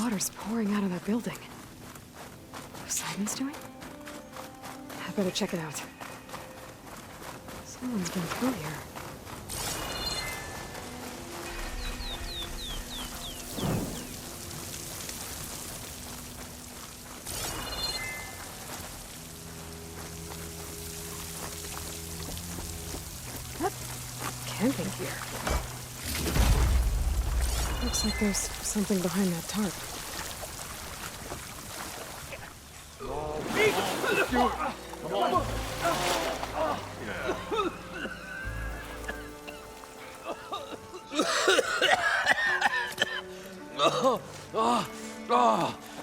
water's pouring out of that building. What Simon's doing? I better check it out. Someone's been through here. What? Camping gear. Looks like there's something behind that tarp.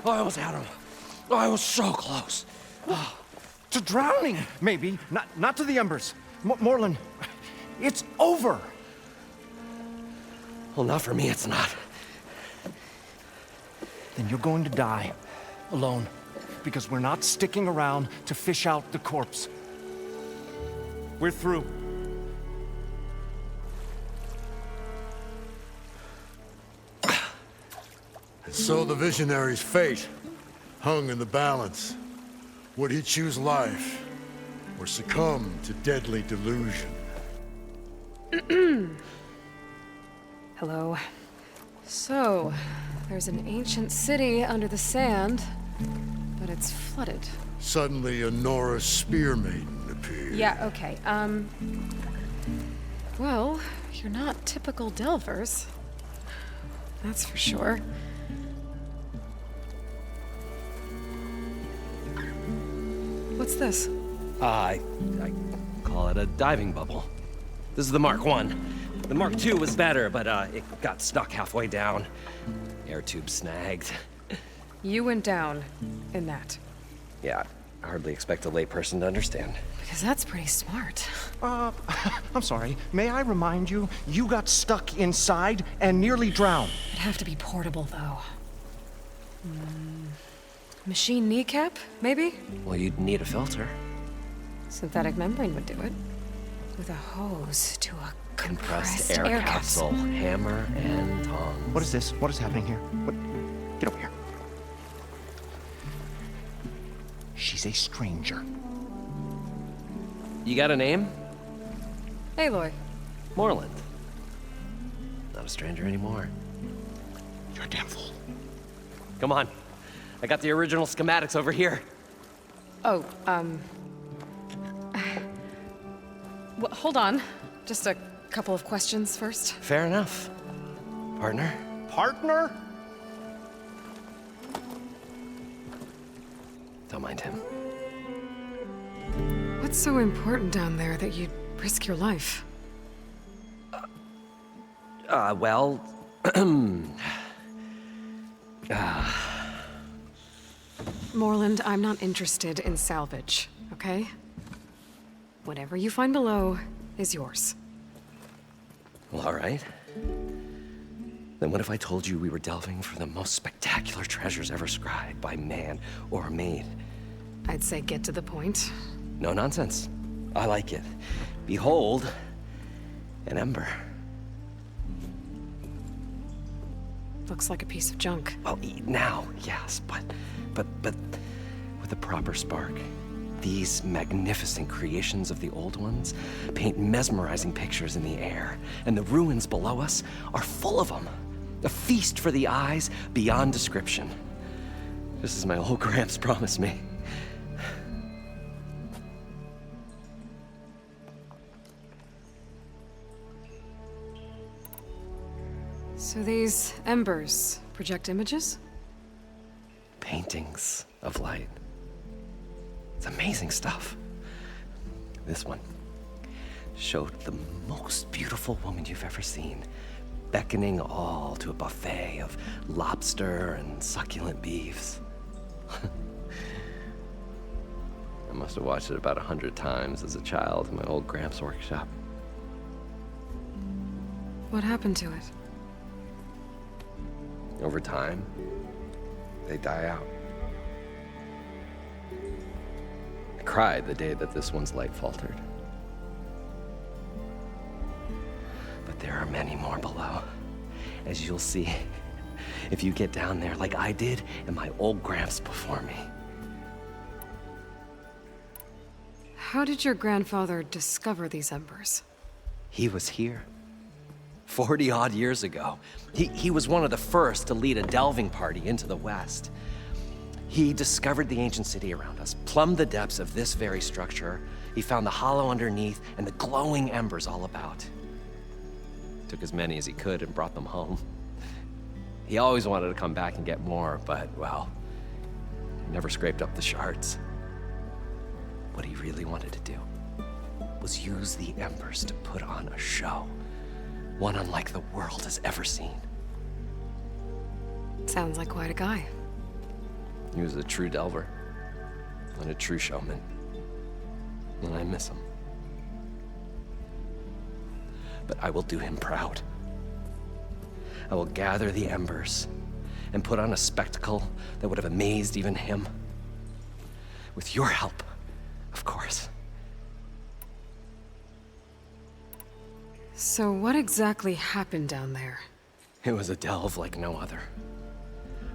I almost had him. I was so close. To drowning, maybe. Not to the embers. Morlin, it's over. Well, not for me, it's not. Then you're going to die. Alone. Because we're not sticking around to fish out the corpse. We're through. And so the visionary's fate hung in the balance. Would he choose life or succumb to deadly delusion? Hello. So, there's an ancient city under the sand, but it's flooded. Suddenly, a Nora spear maiden appeared. Yeah, okay. Well, you're not typical Delvers. That's for sure. What's this? I call it a diving bubble. This is the Mark 1. The Mark 2 was better, but it got stuck halfway down. Air tube snagged. You went down in that. Yeah, I hardly expect a layperson to understand. Because that's pretty smart. I'm sorry. May I remind you, you got stuck inside and nearly drowned. It'd have to be portable, though. Machine kneecap, maybe? Well, you'd need a filter. Synthetic membrane would do it. With a hose to a compressed air capsule. Hammer and tongs. What is this? What is happening here? What? Get over here. She's a stranger. You got a name? Aloy. Moreland. Not a stranger anymore. You're a damn fool. Come on. I got the original schematics over here. Oh, well, hold on. Just a couple of questions first. Fair enough. Partner? Partner? Don't mind him. What's so important down there that you'd risk your life? Well... Moreland, I'm not interested in salvage, okay? Whatever you find below is yours. Well, all right. Then what if I told you we were delving for the most spectacular treasures ever scribed by man or maid? I'd say get to the point. No nonsense. I like it. Behold, an ember. Looks like a piece of junk. Well, now, yes, but with a proper spark. These magnificent creations of the old ones paint mesmerizing pictures in the air, and the ruins below us are full of them. A feast for the eyes beyond description. Just as my old Gramps promised me. So these embers project images? Paintings of light. It's amazing stuff. This one showed the most beautiful woman you've ever seen, beckoning all to a buffet of lobster and succulent beefs. I must have watched it about 100 times as a child in my old Gramps workshop. What happened to it? Over time, they die out. I cried the day that this one's light faltered. But there are many more below, as you'll see if you get down there like I did and my old gramps before me. How did your grandfather discover these embers? He was here 40-odd years ago. He was one of the first to lead a delving party into the West. He discovered the ancient city around us, plumbed the depths of this very structure. He found the hollow underneath and the glowing embers all about. Took as many as he could and brought them home. He always wanted to come back and get more, but, well, he never scraped up the shards. What he really wanted to do was use the embers to put on a show, one unlike the world has ever seen. Sounds like quite a guy. He was a true delver and a true showman, and I miss him. But I will do him proud. I will gather the embers and put on a spectacle that would have amazed even him. With your help, of course. So what exactly happened down there? It was a delve like no other.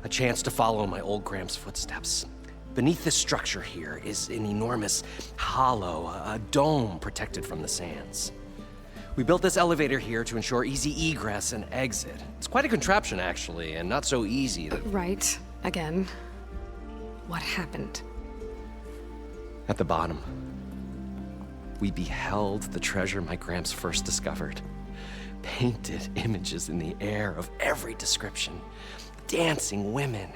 A chance to follow my old Gramps' footsteps. Beneath this structure here is an enormous hollow, a dome protected from the sands. We built this elevator here to ensure easy egress and exit. It's quite a contraption, actually, and not so easy that... Right. Again. What happened? At the bottom, we beheld the treasure my Gramps first discovered. Painted images in the air of every description. Dancing women,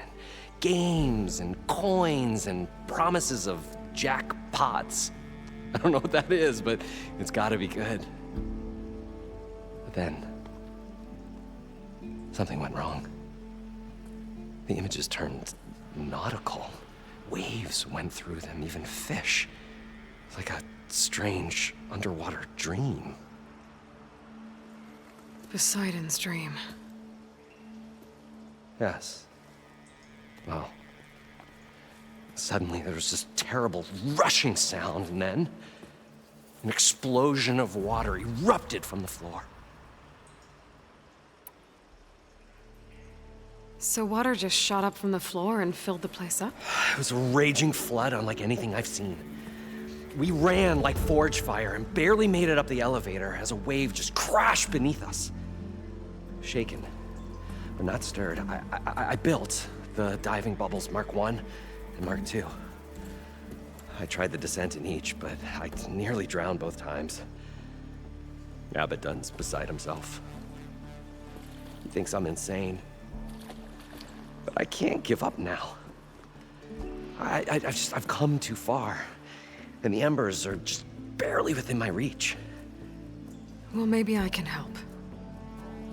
games and coins and promises of jackpots. I don't know what that is, but it's gotta be good. But then, something went wrong. The images turned nautical. Waves went through them, even fish. It's like a strange underwater dream. Poseidon's dream. Yes. Well, suddenly there was this terrible rushing sound, and then an explosion of water erupted from the floor. So water just shot up from the floor and filled the place up? It was a raging flood unlike anything I've seen. We ran like forge fire and barely made it up the elevator as a wave just crashed beneath us. Shaken, but not stirred, I built the diving bubbles Mark I and Mark II. I tried the descent in each, but I nearly drowned both times. Abaddon's beside himself. He thinks I'm insane. But I can't give up now. I've come too far. And the embers are just barely within my reach. Well, maybe I can help.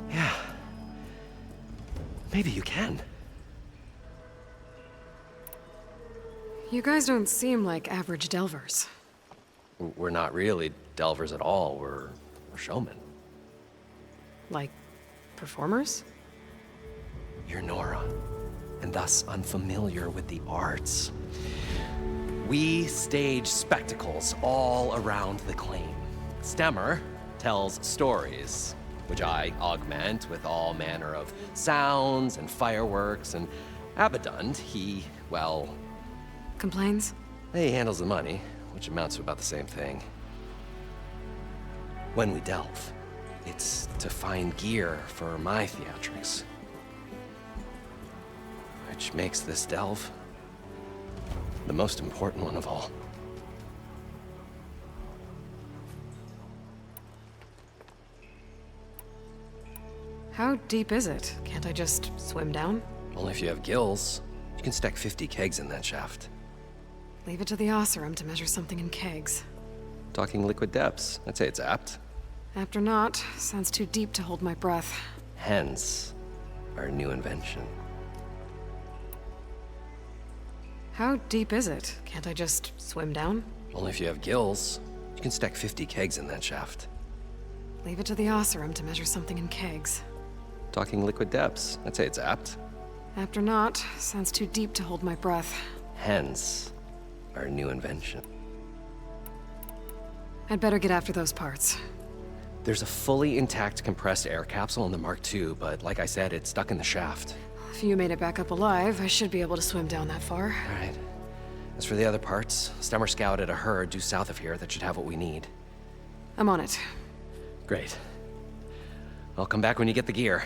Yeah. Maybe you can. You guys don't seem like average delvers. We're not really delvers at all. We're showmen. Like, performers? You're Nora, and thus unfamiliar with the arts. We stage spectacles all around the claim. Stemmer tells stories, which I augment with all manner of sounds and fireworks, and Abaddon, he, well... Complains? He handles the money, which amounts to about the same thing. When we delve, it's to find gear for my theatrics. Which makes this delve the most important one of all. How deep is it? Can't I just swim down? Only if you have gills. You can stack 50 kegs in that shaft. Leave it to the Oseram to measure something in kegs. Talking liquid depths, I'd say it's apt. After not, sounds too deep to hold my breath. Hence, our new invention. How deep is it? Can't I just swim down? Only if you have gills. You can stack 50 kegs in that shaft. Leave it to the Oseram to measure something in kegs. Talking liquid depths, I'd say it's apt. After not, sounds too deep to hold my breath. Hence, our new invention. I'd better get after those parts. There's a fully intact compressed air capsule in the Mark II, but like I said, it's stuck in the shaft. If you made it back up alive, I should be able to swim down that far. All right. As for the other parts, Stemmer scouted a herd due south of here that should have what we need. I'm on it. Great. I'll come back when you get the gear.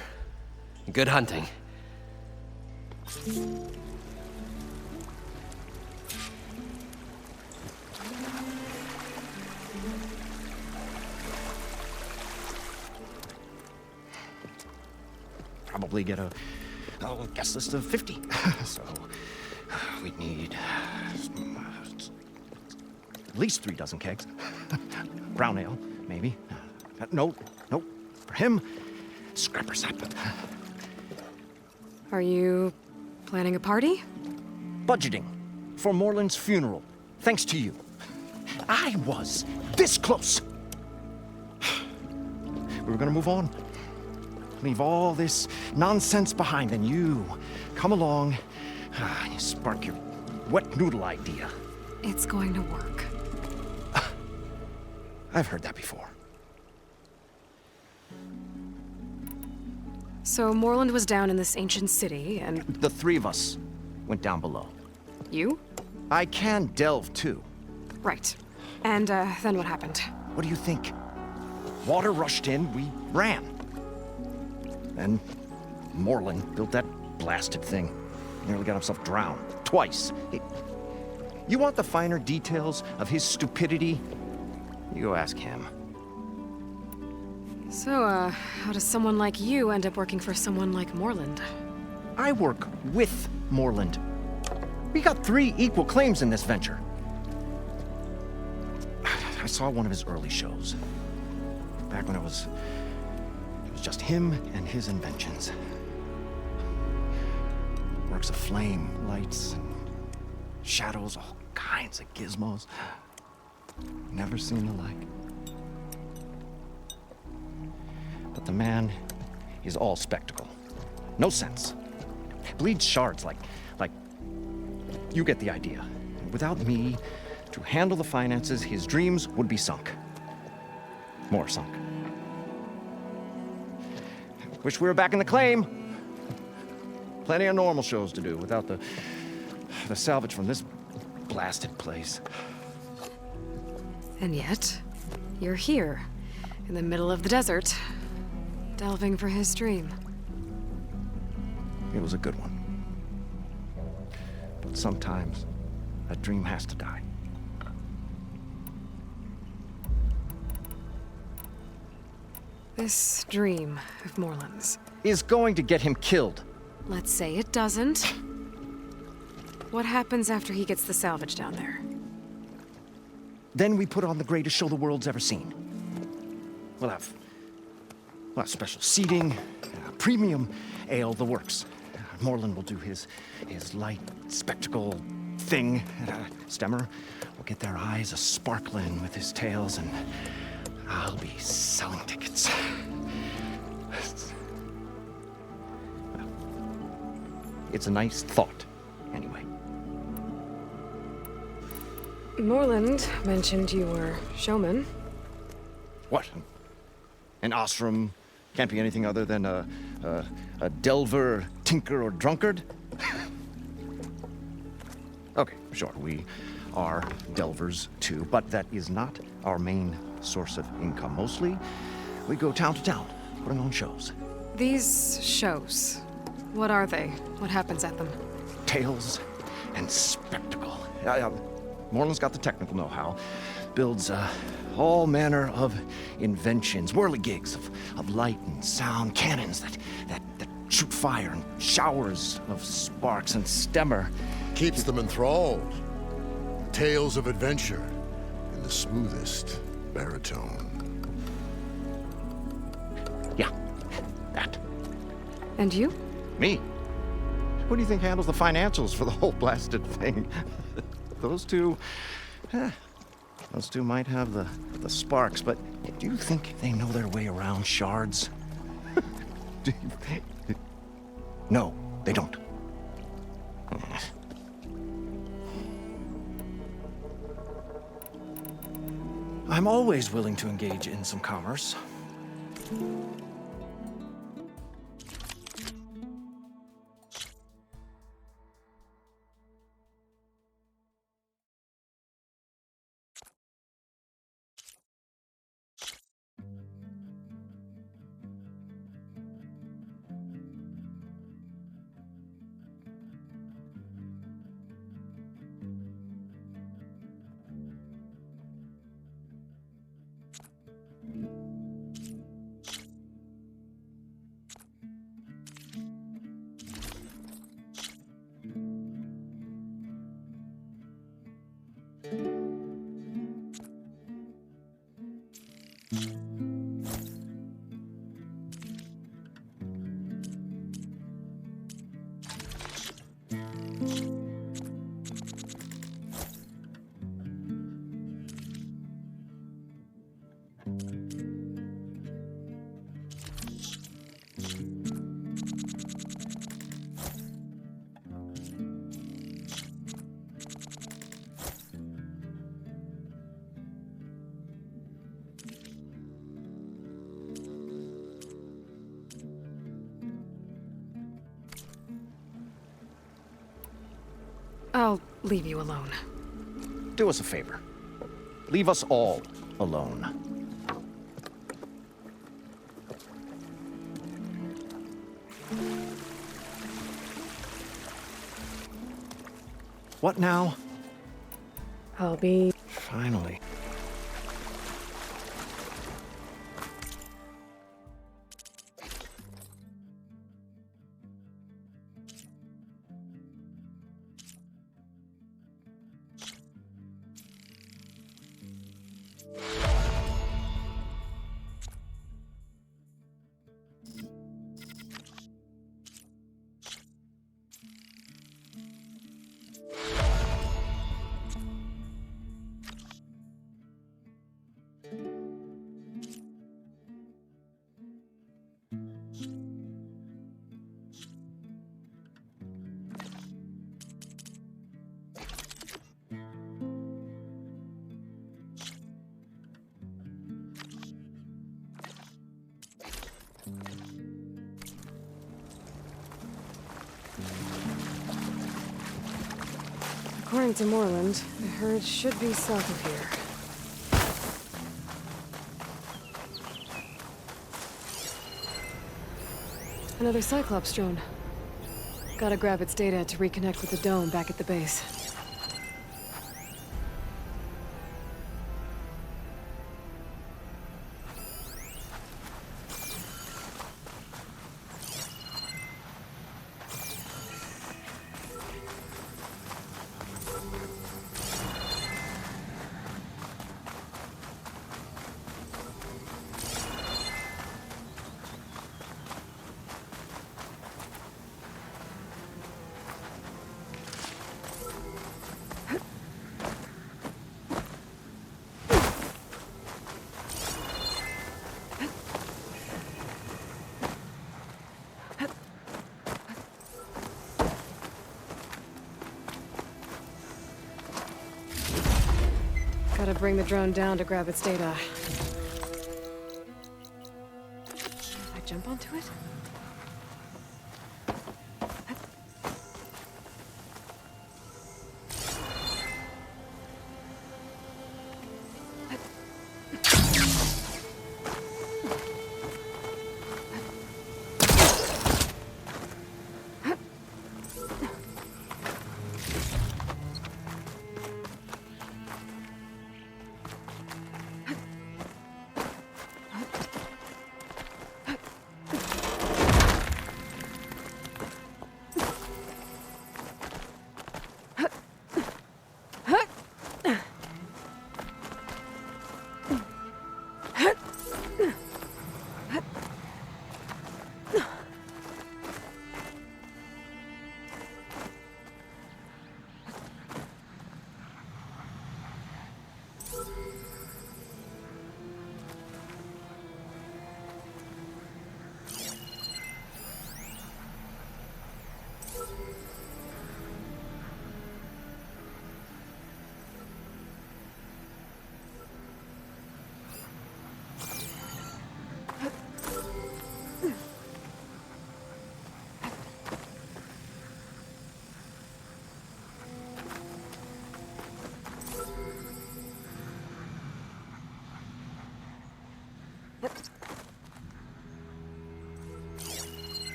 Good hunting. Probably get a guest list of 50. So we'd need at least 3 dozen kegs. Brown ale, maybe. No. For him, scrapper sap. Are you planning a party? Budgeting for Moreland's funeral, thanks to you. I was this close. We were gonna move on. Leave all this nonsense behind, and you come along and you spark your wet noodle idea. It's going to work. I've heard that before. So Moreland was down in this ancient city, and The 3 of us went down below. you? I can delve too. Right. And then what happened? What do you think? Water rushed in, we ran. Then Moreland built that blasted thing. Nearly got himself drowned. Twice. You want the finer details of his stupidity? You go ask him. So, how does someone like you end up working for someone like Moreland? I work with Moreland. We got 3 equal claims in this venture. I saw one of his early shows. Back when it was just him and his inventions. Works of flame, lights, and shadows, all kinds of gizmos. Never seen the like. But the man is all spectacle. No sense. Bleeds shards like you get the idea. Without me to handle the finances, his dreams would be sunk. More sunk. Wish we were back in the claim. Plenty of normal shows to do without the salvage from this blasted place. And yet, you're here, in the middle of the desert, delving for his dream. It was a good one. But sometimes, a dream has to die. This dream of Moreland's. Is going to get him killed. Let's say it doesn't. What happens after he gets the salvage down there? Then we put on the greatest show the world's ever seen. We'll have special seating, premium ale, the works. Moreland will do his light spectacle thing. Stemmer will get their eyes a-sparkling with his tales, and I'll be selling tickets. It's a nice thought, anyway. Moreland mentioned you were showman. What? An ostrom can't be anything other than a delver, tinker, or drunkard? Okay, sure, we are delvers too, but that is not our main source of income. Mostly, we go town to town, putting on shows. These shows, what are they? What happens at them? Tales and spectacle. Moreland's got the technical know-how. Builds all manner of inventions, whirligigs of light and sound, cannons that shoot fire, and showers of sparks, and Stemmer Keeps them enthralled. Tales of adventure in the smoothest baritone. Yeah, that. And you? Me? Who do you think handles the financials for the whole blasted thing? Those two might have the sparks, but do you think they know their way around shards? No, they don't. I'm always willing to engage in some commerce. I'll leave you alone. Do us a favor. Leave us all alone. What now? I'll be... Finally. According to Moreland, the herd should be south of here. Another Cyclops drone. Gotta grab its data to reconnect with the dome back at the base. Gotta bring the drone down to grab its data. I jump onto it?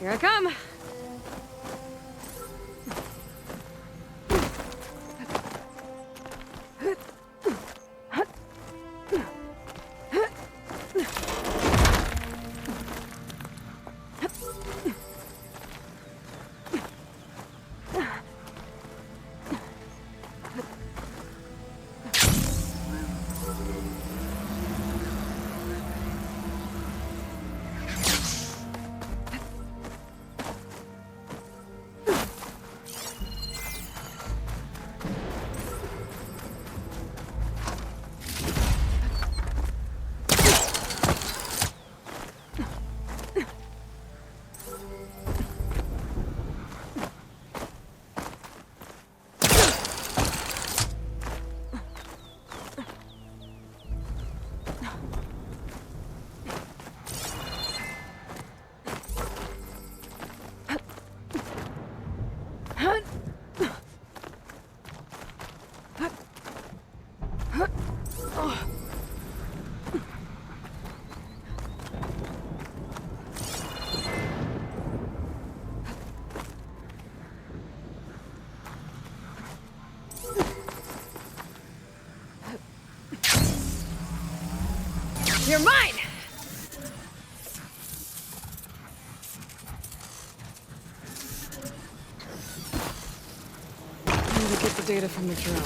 Here I come. You're mine! I need to get the data from the drone.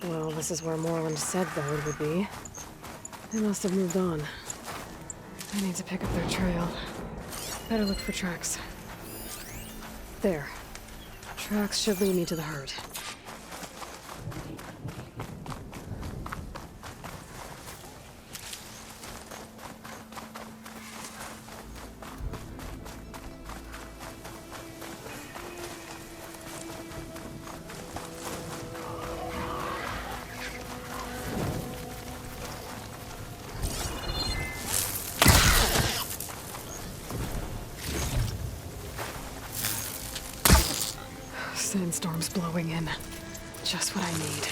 Well, this is where Moreland said the herd would be. They must have moved on. I need to pick up their trail. Better look for tracks. There. Tracks should lead me to the herd. Sandstorm's blowing in. Just what I need.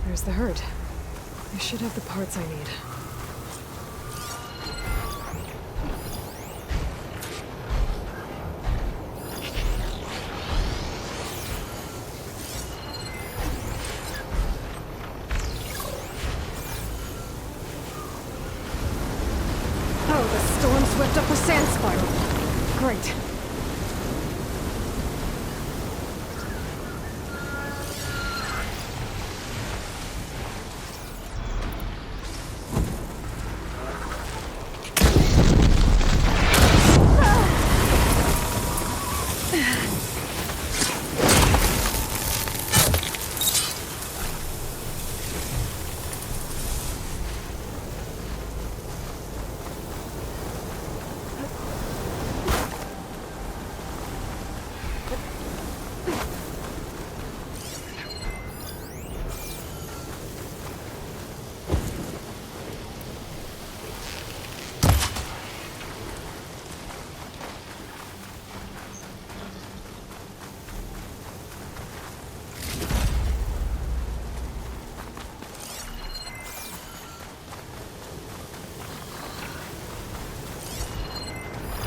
There's the herd. I should have the parts I need. Oh, the storm swept up a sand spiral. Great.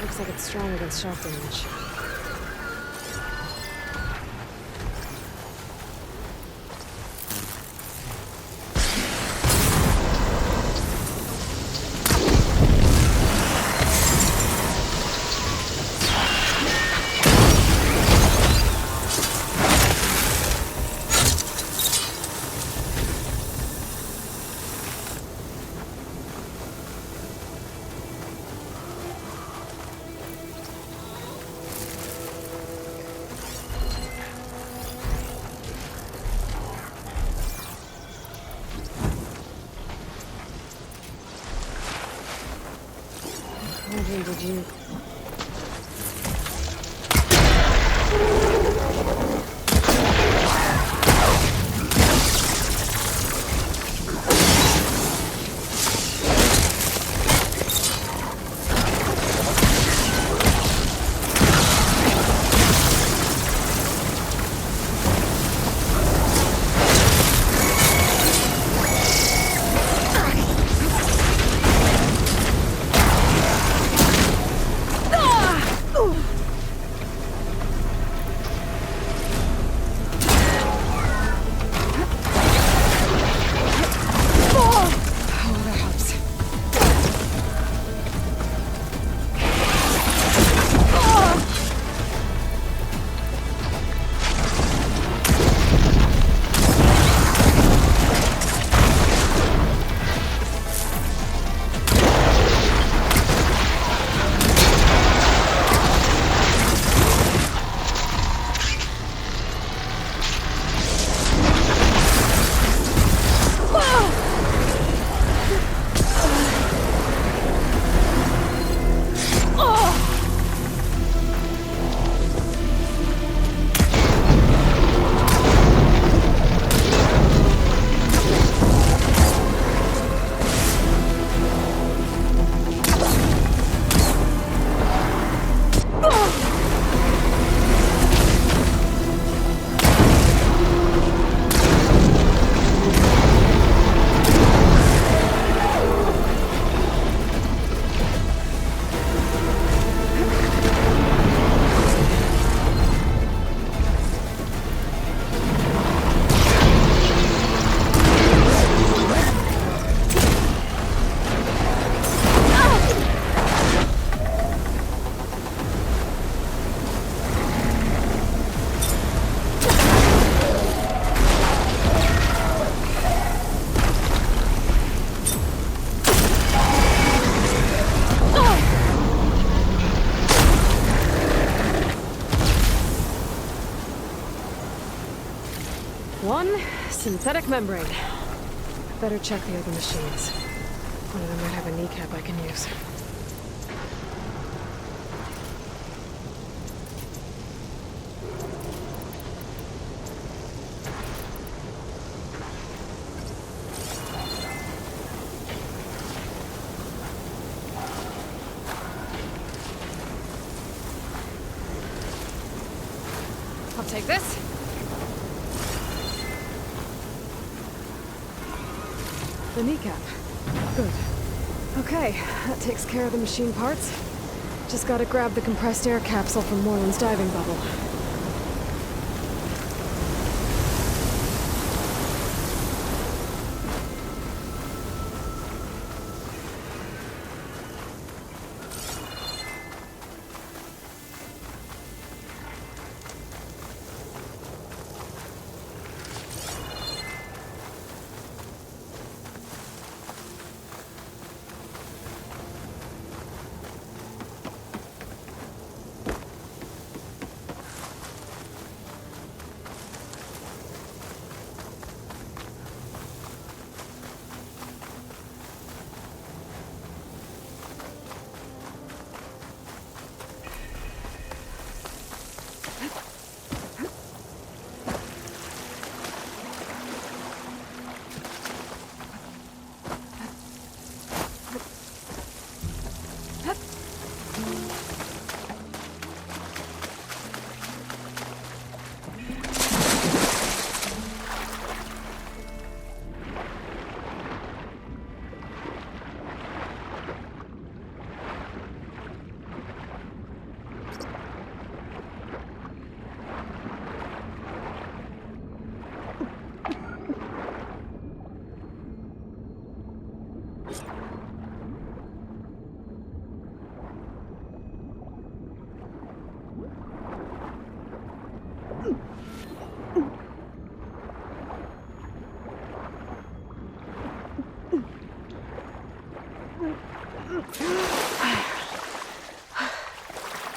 Looks like it's strong against shock damage. Did you? synthetic membrane. Better check the other machines. One of them might have a kneecap I can use. I'll take this. The kneecap. Good. Okay, that takes care of the machine parts. Just gotta grab the compressed air capsule from Moreland's diving bubble.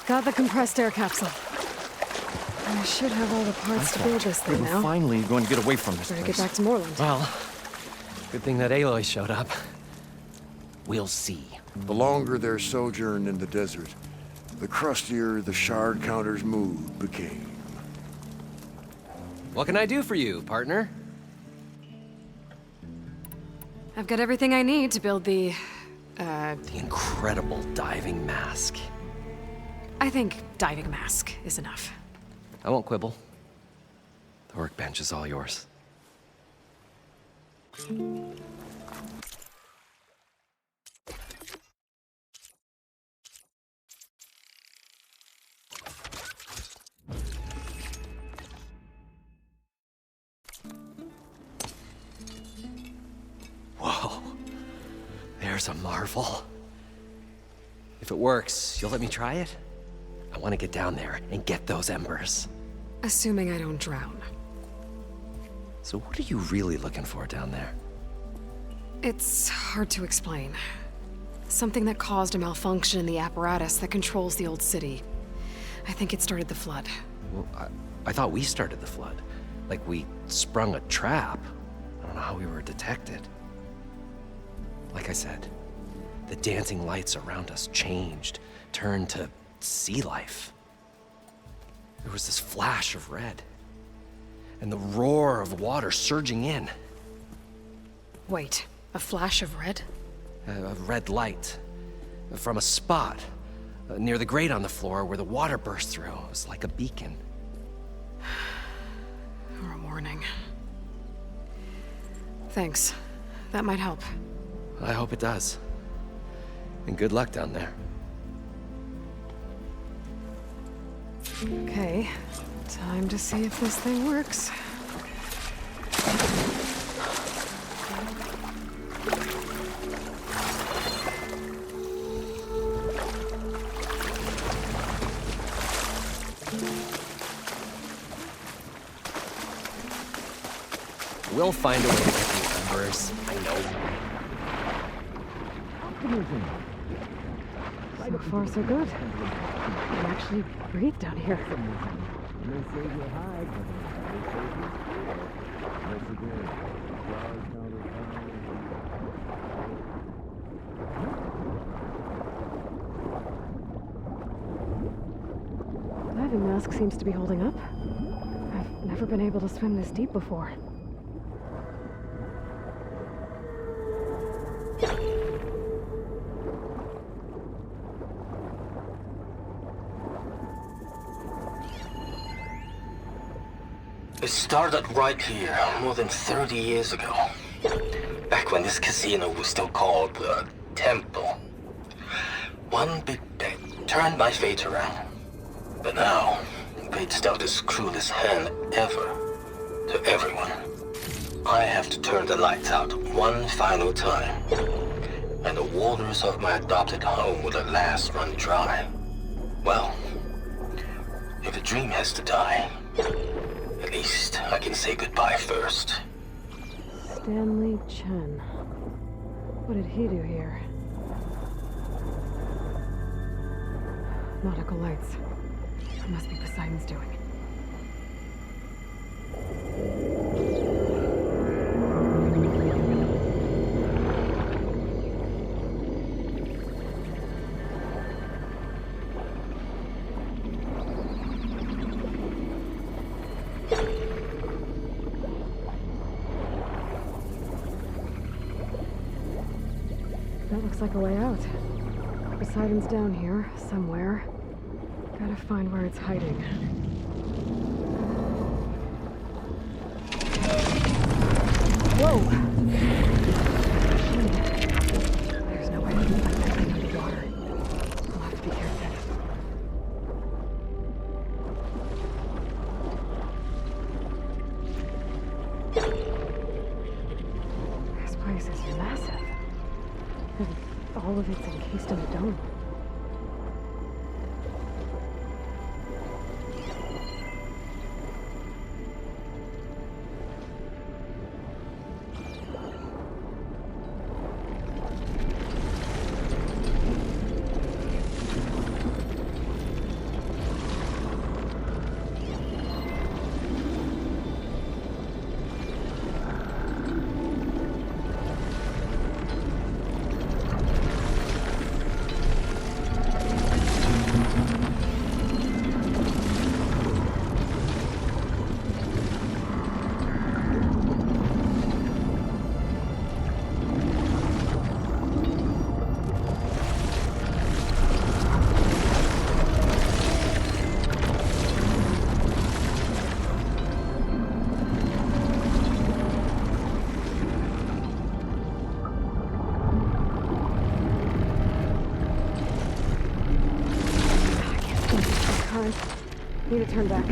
Got the compressed air capsule. I should have all the parts to build this thing now. We're finally going to get away from this Better place. get back to Moreland. Well, good thing that Aloy showed up. We'll see. The longer their sojourn in the desert, the crustier the shard counter's mood became. What can I do for you, partner? I've got everything I need to build the incredible diving mask. I think diving mask is enough. I won't quibble. The workbench is all yours. Whoa. There's a marvel. If it works, you'll let me try it? I want to get down there and get those embers. Assuming I don't drown. So what are you really looking for down there? It's hard to explain. Something that caused a malfunction in the apparatus that controls the old city. I think it started the flood. Well, I thought we started the flood. Like we sprung a trap. I don't know how we were detected. Like I said, the dancing lights around us changed, turned to sea life. There was this flash of red, and the roar of water surging in. Wait, a flash of red? A red light from a spot near the grate on the floor where the water burst through. It was like a beacon. Or a warning. Thanks. That might help. I hope it does. And good luck down there. Okay, time to see if this thing works. We'll find a way to get the embers, I know. So far, so good. I can actually breathe down here. Diving mask seems to be holding up. I've never been able to swim this deep before. It started right here, more than 30 years ago. Back when this casino was still called the Temple. One big bet turned my fate around. But now, fate's dealt its cruelest hand ever to everyone. I have to turn the lights out one final time. And the waters of my adopted home will at last run dry. Well, if a dream has to die, at least I can say goodbye first. Stanley Chen. What did he do here? Nautical lights. It must be Poseidon's doing. That looks like a way out. Poseidon's down here, somewhere. Gotta find where it's hiding. Whoa! There's no way I can find that thing underwater. I'll have to be careful. This place is massive. And all of it's encased in a dome. Need to turn back.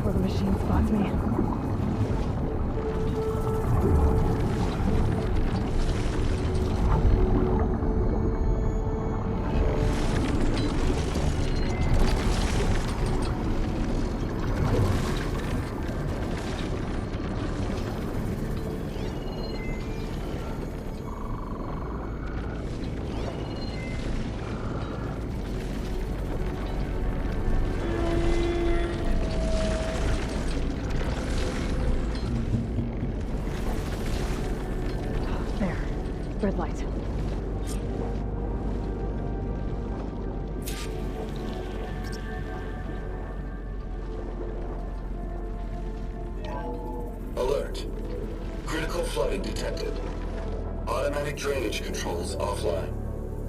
before the machine spots me. There. Red light. Alert. Critical flooding detected. Automatic drainage controls offline.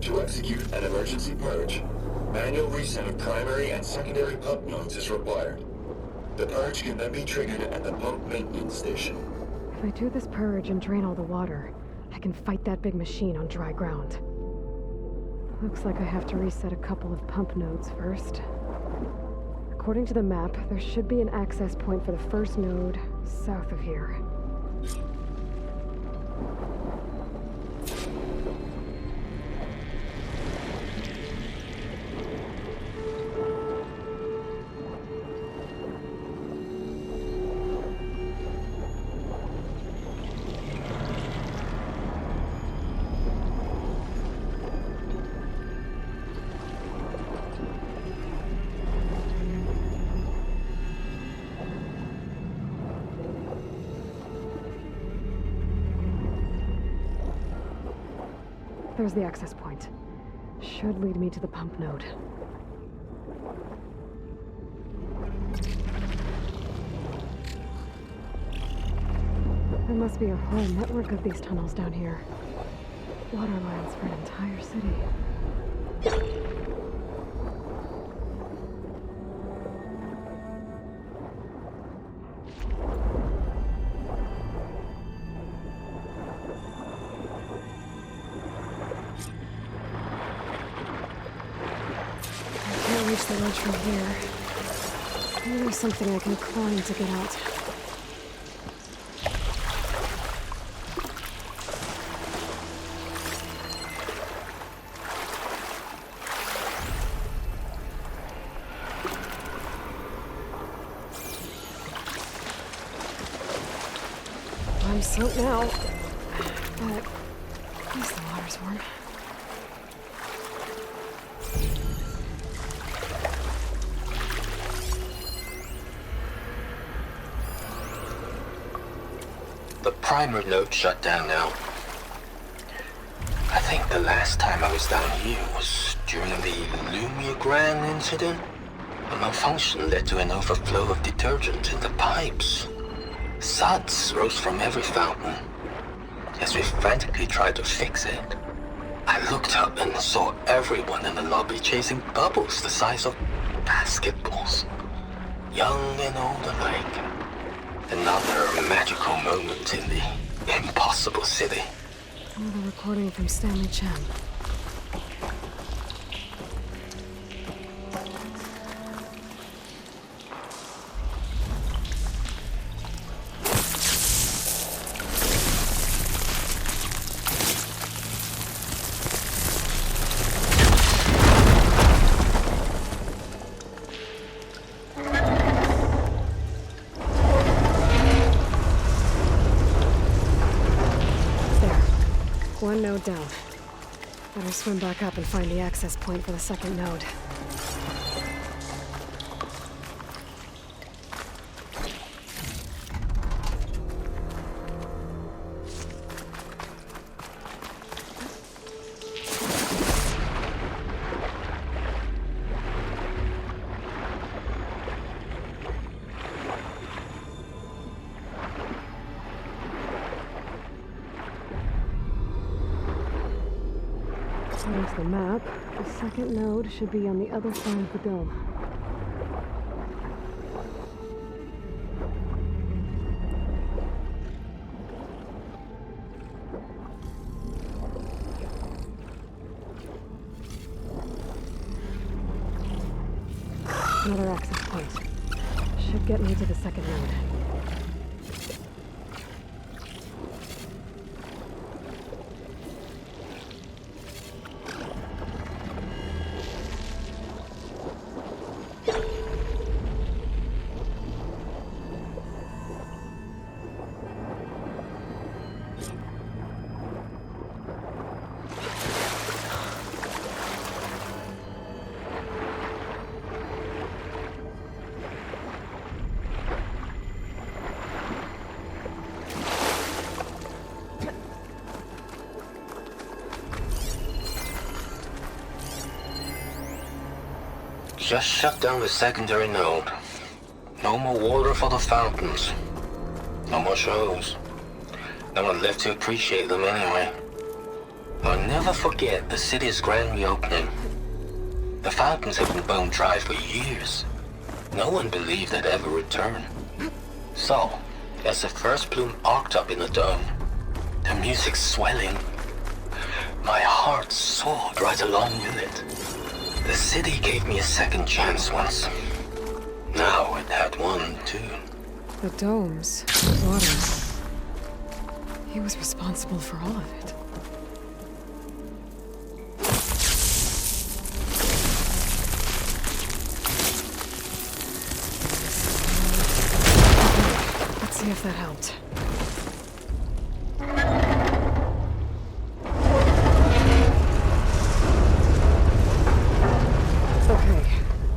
To execute an emergency purge, manual reset of primary and secondary pump nodes is required. The purge can then be triggered at the pump maintenance station. If I do this purge and drain all the water, I can fight that big machine on dry ground. Looks like I have to reset a couple of pump nodes first. According to the map, there should be an access point for the first node south of here. There's the access point. Should lead me to the pump node. There must be a whole network of these tunnels down here. Water lines for an entire city. Reach the ledge from here. Maybe there's something I can climb to get out. I'm soaked now, but at least the water's warm. The primer node shut down now. I think the last time I was down here was during the Lumigran incident. A malfunction led to an overflow of detergent in the pipes. Suds rose from every fountain. As we frantically tried to fix it, I looked up and saw everyone in the lobby chasing bubbles the size of basketballs. Young and old alike. Another magical moment in the impossible city. Another recording from Stanley Chen. One node down. Better swim back up and find the access point for the second node. According to the map, the second node should be on the other side of the dome. Another access point. Should get me to the second node. Just shut down the secondary node. No more water for the fountains. No more shows. No one left to appreciate them anyway. I'll never forget the city's grand reopening. The fountains had been bone dry for years. No one believed they'd ever return. So, as the first plume arced up in the dome, the music swelling, my heart soared right along with it. The city gave me a second chance once. Now it had one, too. The domes, water. He was responsible for all of it. Let's see if that helped.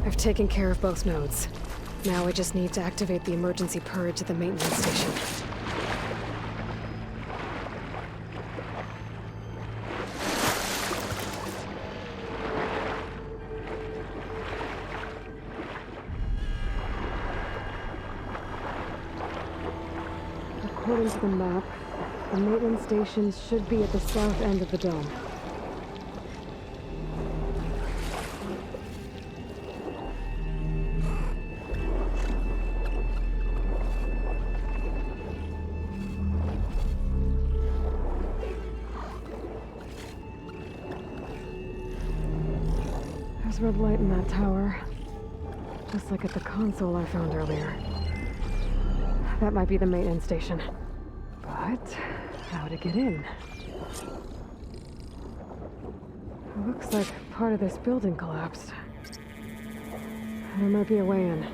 I've taken care of both nodes. Now I just need to activate the emergency purge at the maintenance station. According to the map, the maintenance station should be at the south end of the dome. There's red light in that tower. Just like at the console I found earlier. That might be the maintenance station. But how to get in? It looks like part of this building collapsed. There might be a way in.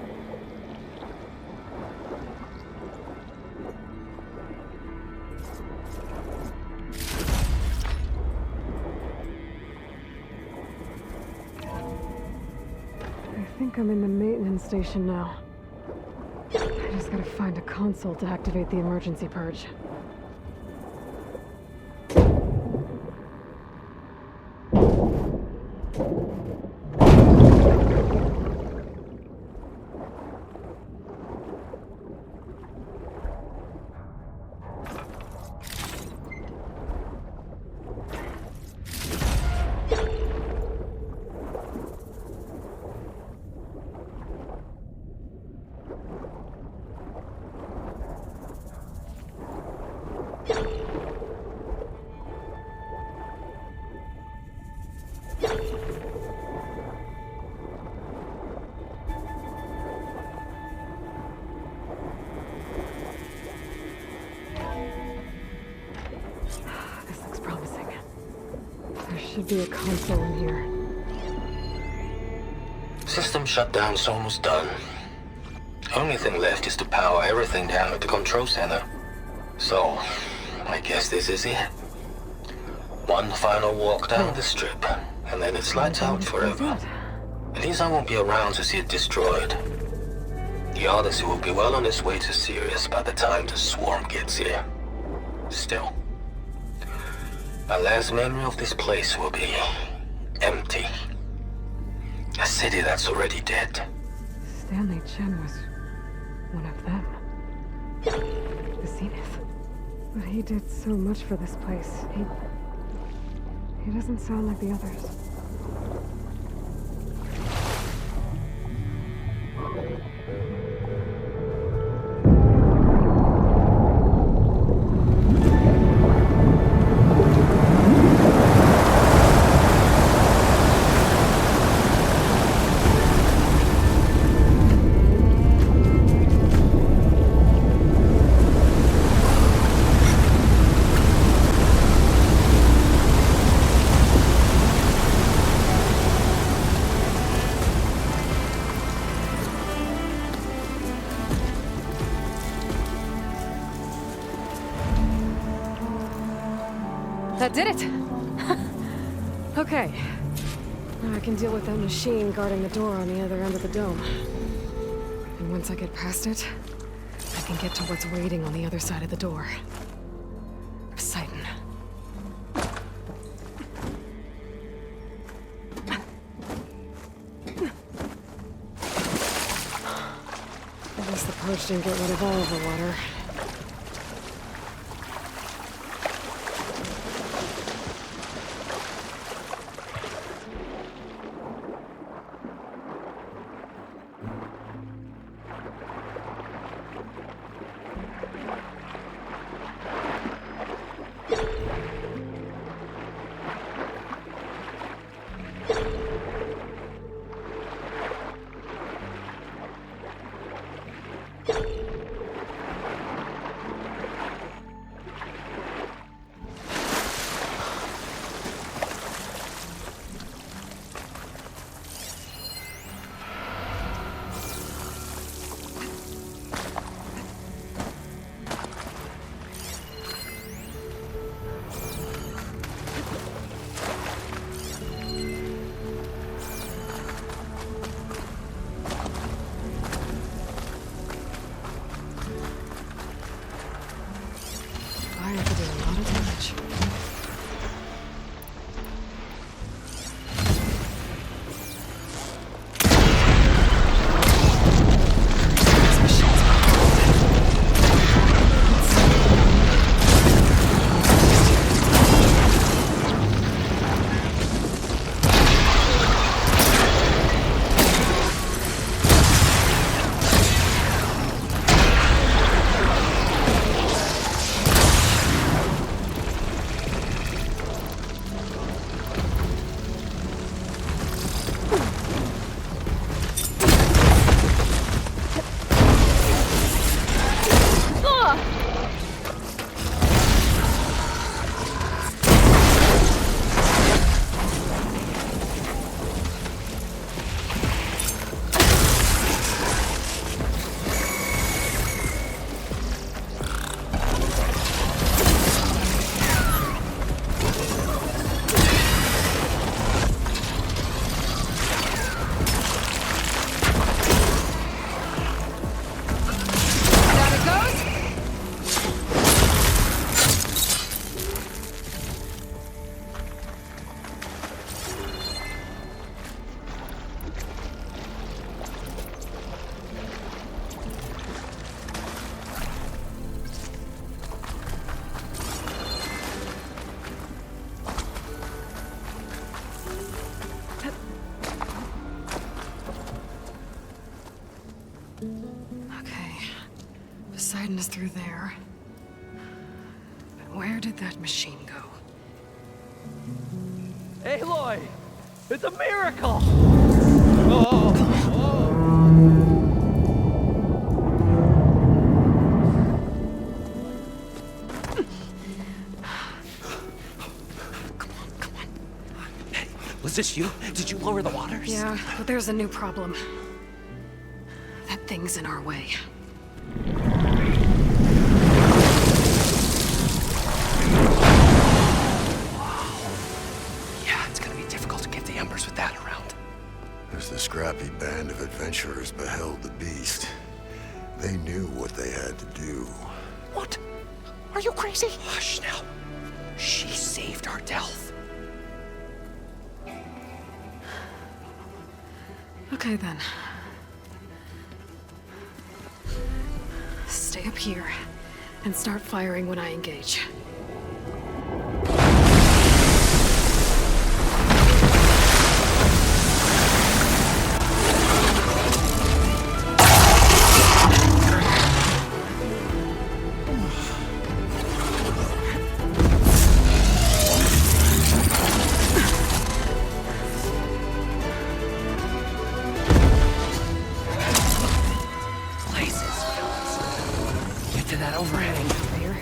I think I'm in the maintenance station now. I just gotta find a console to activate the emergency purge. Should be a console in here. System shutdown's almost done. Only thing left is to power everything down at the control center. So, I guess this is it. One final walk down the strip, and then it's lights out forever. At least I won't be around to see it destroyed. The Odyssey will be well on its way to Sirius by the time the swarm gets here. Still, my last memory of this place will be empty. A city that's already dead. Stanley Chen was one of them. The Zenith. But he did so much for this place. He doesn't sound like the others. That did it! Okay. Now I can deal with that machine guarding the door on the other end of the dome. And once I get past it, I can get to what's waiting on the other side of the door. Poseidon. At least the purge didn't get rid of all of the water. Fire could do a lot of damage. Poseidon is through there. But where did that machine go? Aloy! It's a miracle! Come on. Hey, was this you? Did you lower the waters? Yeah, but there's a new problem. That thing's in our way. Yeah, it's gonna be difficult to get the embers with that around. As the scrappy band of adventurers beheld the beast, they knew what they had to do. What? Are you crazy? Hush now. She saved our Delph. Okay then. Stay up here and start firing when I engage. To that overhang. Here.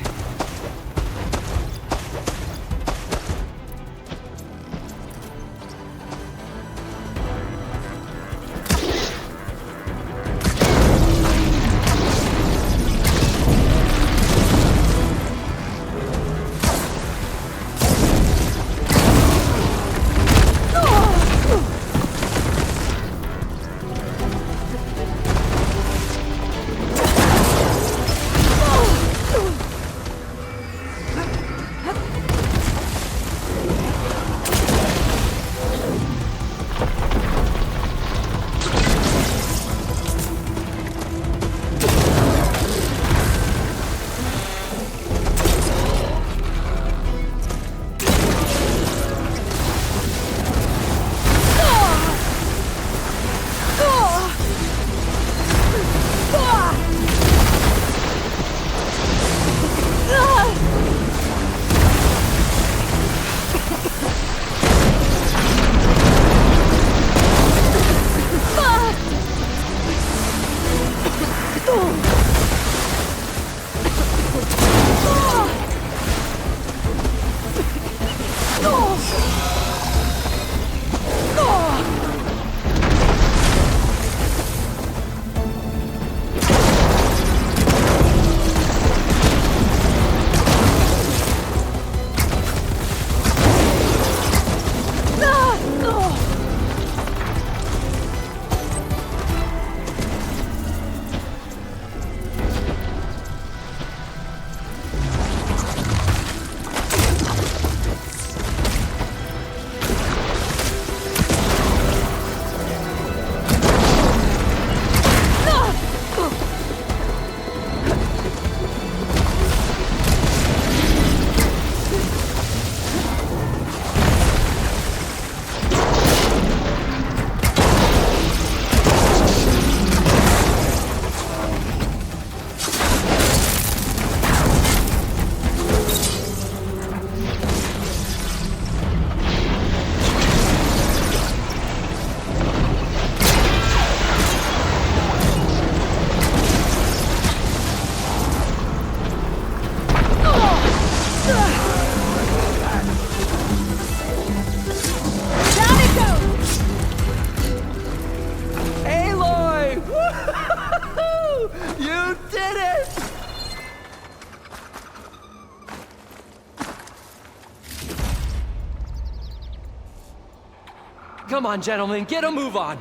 did it! Come on, gentlemen, get a move on.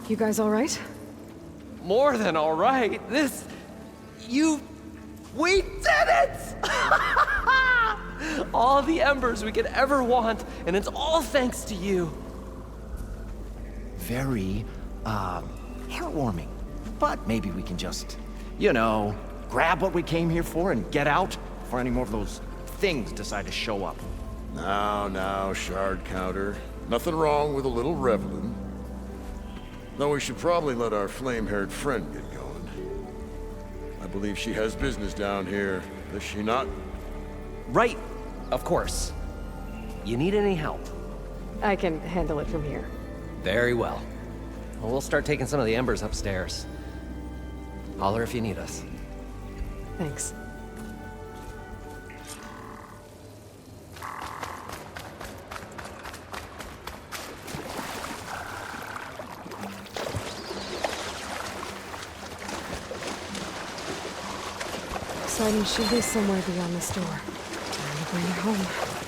You guys all right? More than all right. We did it! All the embers we could ever want, and it's all thanks to you. Very, heartwarming. But maybe we can just, grab what we came here for and get out before any more of those things decide to show up. Now, shard counter. Nothing wrong with a little reveling. Though we should probably let our flame-haired friend get going. I believe she has business down here, does she not? Right, of course. You need any help? I can handle it from here. Very well. Well, we'll start taking some of the embers upstairs. Holler if you need us. Thanks. Poseidon should be somewhere beyond this door. Time to bring it home.